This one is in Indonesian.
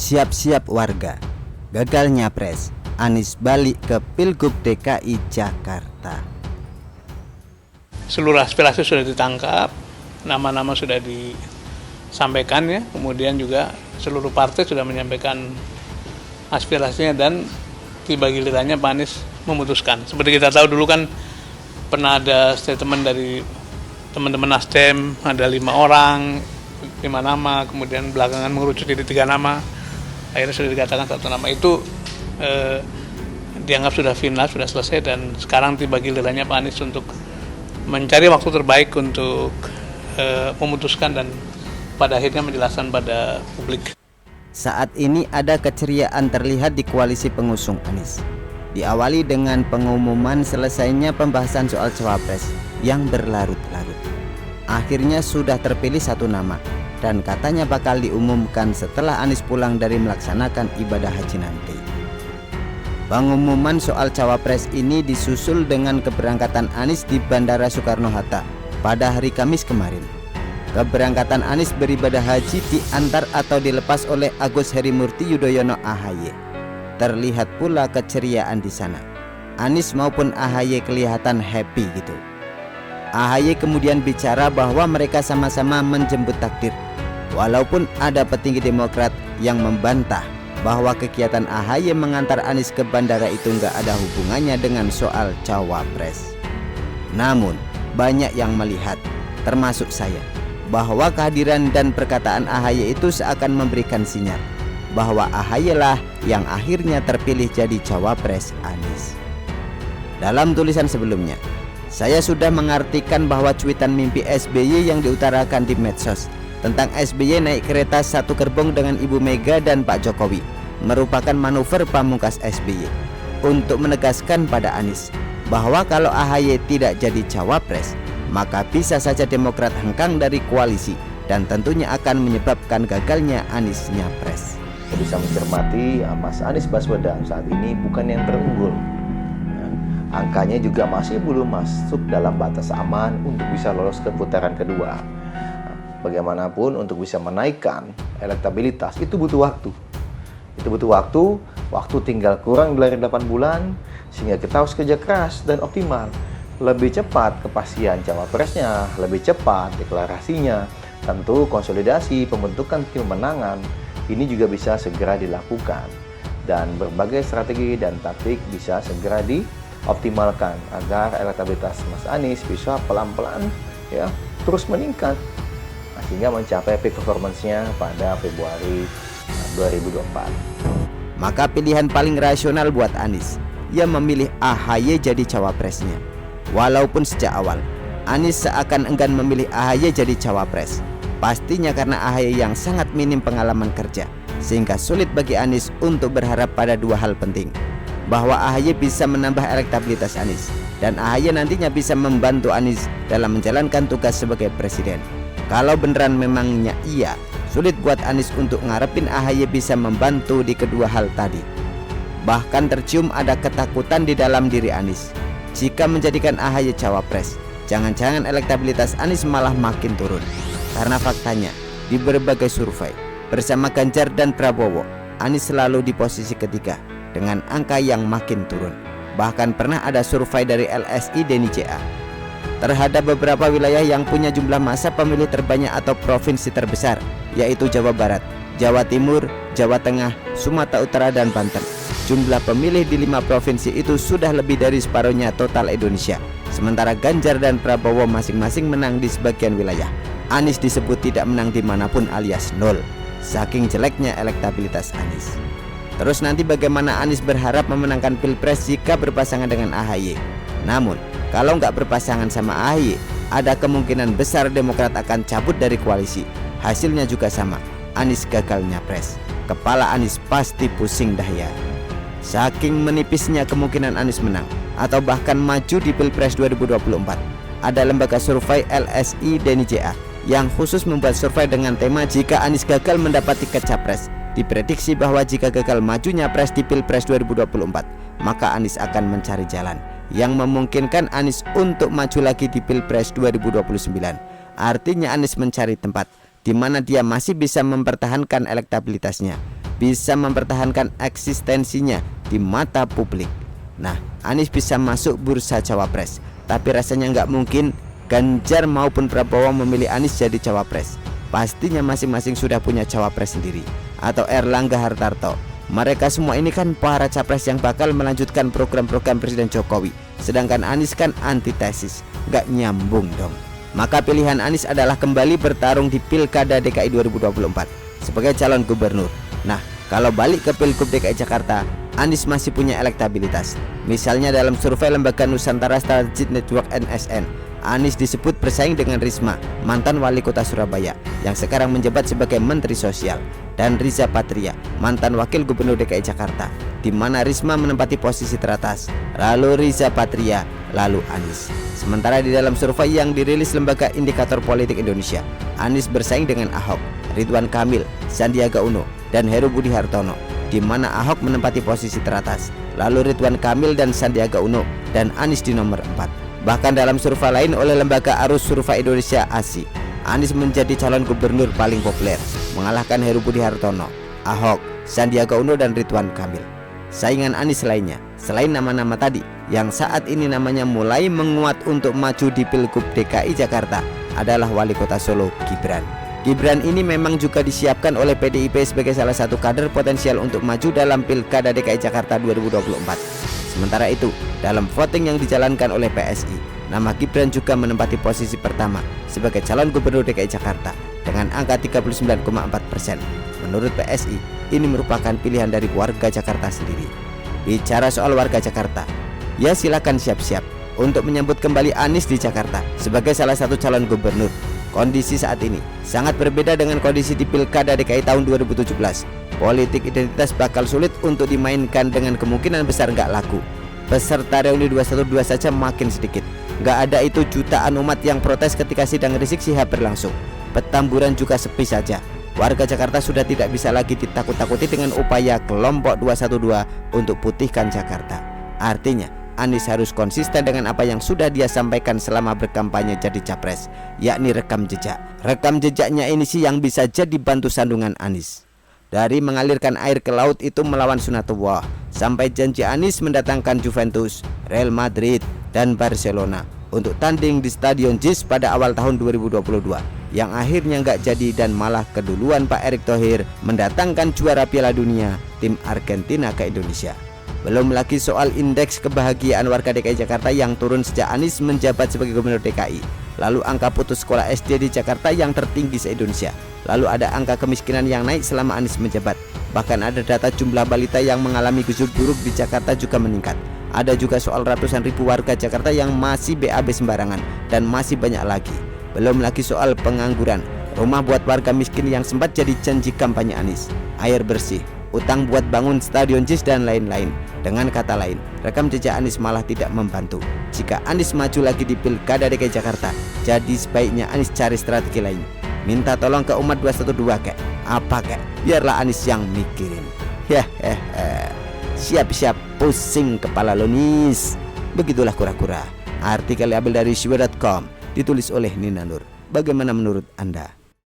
Siap-siap warga, gagal nyapres, Anies balik ke Pilgub DKI Jakarta. Seluruh aspirasi sudah ditangkap, nama-nama sudah disampaikan ya, kemudian juga seluruh partai sudah menyampaikan aspirasinya dan tiba gilirannya Pak Anies memutuskan. Seperti kita tahu dulu kan pernah ada statement dari teman-teman Nasdem, ada 5 orang, 5 nama, kemudian belakangan mengerucut jadi 3 nama. Akhirnya sudah dikatakan 1 nama itu dianggap sudah final, sudah selesai, dan sekarang tiba gilirannya Pak Anies untuk mencari waktu terbaik untuk memutuskan dan pada akhirnya menjelaskan pada publik. Saat ini ada keceriaan terlihat di koalisi pengusung Anies. Diawali dengan pengumuman selesainya pembahasan soal cawapres yang berlarut-larut. Akhirnya sudah terpilih 1 nama dan katanya bakal diumumkan setelah Anies pulang dari melaksanakan ibadah haji nanti. Pengumuman soal cawapres ini disusul dengan keberangkatan Anies di Bandara Soekarno-Hatta pada hari Kamis kemarin. Keberangkatan Anies beribadah haji diantar atau dilepas oleh Agus Harimurti Yudhoyono AHY. Terlihat pula keceriaan di sana. Anies maupun AHY kelihatan happy gitu. AHY kemudian bicara bahwa mereka sama-sama menjemput takdir. Walaupun ada petinggi Demokrat yang membantah bahwa kegiatan AHY mengantar Anies ke bandara itu nggak ada hubungannya dengan soal cawapres. Namun banyak yang melihat, termasuk saya, bahwa kehadiran dan perkataan AHY itu seakan memberikan sinyal bahwa AHY lah yang akhirnya terpilih jadi cawapres Anies. Dalam tulisan sebelumnya, saya sudah mengartikan bahwa cuitan mimpi SBY yang diutarakan di medsos tentang SBY naik kereta satu gerbong dengan Ibu Mega dan Pak Jokowi merupakan manuver pamungkas SBY untuk menegaskan pada Anies bahwa kalau AHY tidak jadi cawapres, maka bisa saja Demokrat hengkang dari koalisi dan tentunya akan menyebabkan gagalnya Anies nyapres. Bisa mencermati Mas Anies Baswedan saat ini bukan yang terunggul. Angkanya juga masih belum masuk dalam batas aman untuk bisa lolos ke putaran kedua. Bagaimanapun untuk bisa menaikkan elektabilitas itu butuh waktu. Waktu tinggal kurang dari 8 bulan sehingga kita harus kerja keras dan optimal. Lebih cepat kepastian cawapresnya, lebih cepat deklarasinya, tentu konsolidasi pembentukan tim pemenangan ini juga bisa segera dilakukan dan berbagai strategi dan taktik bisa segera dioptimalkan agar elektabilitas Mas Anies bisa pelan-pelan ya terus meningkat sehingga mencapai peak performance-nya pada Februari 2024. Maka pilihan paling rasional buat Anies, ia memilih AHY jadi cawapresnya. Walaupun sejak awal Anies seakan enggan memilih AHY jadi cawapres, pastinya karena AHY yang sangat minim pengalaman kerja, sehingga sulit bagi Anies untuk berharap pada 2 hal penting, bahwa AHY bisa menambah elektabilitas Anies dan AHY nantinya bisa membantu Anies dalam menjalankan tugas sebagai presiden. Kalau beneran memangnya iya, sulit buat Anies untuk ngarepin AHY bisa membantu di kedua hal tadi. Bahkan tercium ada ketakutan di dalam diri Anies. Jika menjadikan AHY cawapres, jangan-jangan elektabilitas Anies malah makin turun. Karena faktanya, di berbagai survei, bersama Ganjar dan Prabowo, Anies selalu di posisi ketiga dengan angka yang makin turun. Bahkan pernah ada survei dari LSI Denny CA terhadap beberapa wilayah yang punya jumlah massa pemilih terbanyak atau provinsi terbesar, yaitu Jawa Barat, Jawa Timur, Jawa Tengah, Sumatera Utara, dan Banten. Jumlah pemilih di 5 provinsi itu sudah lebih dari separuhnya total Indonesia. Sementara Ganjar dan Prabowo masing-masing menang di sebagian wilayah. Anies disebut tidak menang dimanapun alias nol, saking jeleknya elektabilitas Anies. Terus nanti bagaimana Anies berharap memenangkan Pilpres jika berpasangan dengan AHY? Namun, kalau nggak berpasangan sama AHY, ada kemungkinan besar Demokrat akan cabut dari koalisi. Hasilnya juga sama, Anies gagal nyapres. Kepala Anies pasti pusing dah ya. Saking menipisnya kemungkinan Anies menang atau bahkan maju di Pilpres 2024, ada lembaga survei LSI Denny CA yang khusus membuat survei dengan tema jika Anies gagal mendapat tiket capres. Diprediksi bahwa jika gagal maju nyapres di Pilpres 2024, maka Anies akan mencari jalan yang memungkinkan Anies untuk maju lagi di Pilpres 2029. Artinya Anies mencari tempat di mana dia masih bisa mempertahankan elektabilitasnya bisa mempertahankan eksistensinya di mata publik. Nah, Anies bisa masuk bursa cawapres, tapi rasanya nggak mungkin Ganjar maupun Prabowo memilih Anies jadi cawapres. Pastinya masing-masing sudah punya cawapres sendiri, atau Erlangga Hartarto. Mereka semua ini kan para capres yang bakal melanjutkan program-program Presiden Jokowi, sedangkan Anies kan antitesis, nggak nyambung dong. Maka pilihan Anies adalah kembali bertarung di Pilkada DKI 2024 sebagai calon gubernur. Nah, kalau balik ke Pilgub DKI Jakarta, Anies masih punya elektabilitas. Misalnya dalam survei lembaga Nusantara Strategic Network NSN, Anies disebut bersaing dengan Risma, mantan wali kota Surabaya yang sekarang menjabat sebagai Menteri Sosial, dan Riza Patria, mantan wakil gubernur DKI Jakarta, di mana Risma menempati posisi teratas, lalu Riza Patria, lalu Anies. Sementara di dalam survei yang dirilis lembaga Indikator Politik Indonesia, Anies bersaing dengan Ahok, Ridwan Kamil, Sandiaga Uno, dan Heru Budi Hartono, di mana Ahok menempati posisi teratas, lalu Ridwan Kamil dan Sandiaga Uno, dan Anies di nomor 4. Bahkan dalam survei lain oleh lembaga Arus Survei Indonesia ASI, Anies menjadi calon gubernur paling populer, mengalahkan Heru Budi Hartono, Ahok, Sandiaga Uno, dan Ridwan Kamil. Saingan Anies lainnya, selain nama-nama tadi, yang saat ini namanya mulai menguat untuk maju di Pilgub DKI Jakarta adalah Wali Kota Solo, Gibran. Gibran ini memang juga disiapkan oleh PDIP sebagai salah satu kader potensial untuk maju dalam Pilkada DKI Jakarta 2024. Sementara itu, dalam voting yang dijalankan oleh PSI, nama Gibran juga menempati posisi pertama sebagai calon gubernur DKI Jakarta dengan angka 39,4%. Menurut PSI, ini merupakan pilihan dari warga Jakarta sendiri. Bicara soal warga Jakarta, ya silakan siap-siap untuk menyambut kembali Anies di Jakarta sebagai salah satu calon gubernur. Kondisi saat ini sangat berbeda dengan kondisi di Pilkada DKI tahun 2017. Politik identitas bakal sulit untuk dimainkan dengan kemungkinan besar nggak laku. Peserta reuni 212 saja makin sedikit. Nggak ada itu jutaan umat yang protes ketika sidang Rizik Syihab berlangsung. Petamburan juga sepi saja. Warga Jakarta sudah tidak bisa lagi ditakut-takuti dengan upaya kelompok 212 untuk putihkan Jakarta. Artinya, Anies harus konsisten dengan apa yang sudah dia sampaikan selama berkampanye jadi capres, yakni rekam jejak. Rekam jejaknya ini sih yang bisa jadi bantu sandungan Anies. Dari mengalirkan air ke laut itu melawan sunatullah, sampai janji Anies mendatangkan Juventus, Real Madrid, dan Barcelona untuk tanding di Stadion JIS pada awal tahun 2022, yang akhirnya nggak jadi dan malah keduluan Pak Erick Thohir mendatangkan juara Piala Dunia tim Argentina ke Indonesia. Belum lagi soal indeks kebahagiaan warga DKI Jakarta yang turun sejak Anies menjabat sebagai gubernur DKI. Lalu angka putus sekolah SD di Jakarta yang tertinggi se-Indonesia. Lalu ada angka kemiskinan yang naik selama Anies menjabat. Bahkan ada data jumlah balita yang mengalami gizi buruk di Jakarta juga meningkat. Ada juga soal ratusan ribu warga Jakarta yang masih BAB sembarangan, dan masih banyak lagi. Belum lagi soal pengangguran, rumah buat warga miskin yang sempat jadi janji kampanye Anies, air bersih, utang buat bangun Stadion JIS, dan lain-lain. Dengan kata lain, rekam jejak Anies malah tidak membantu. Jika Anies maju lagi di Pilkada DKI Jakarta, jadi sebaiknya Anies cari strategi lain. Minta tolong ke umat 212 kek, apa kek, biarlah Anies yang mikirin. Siap-siap pusing kepala lo Nis. Begitulah kura-kura. Artikel diambil dari Shibor.com, ditulis oleh Nina Nur. Bagaimana menurut Anda?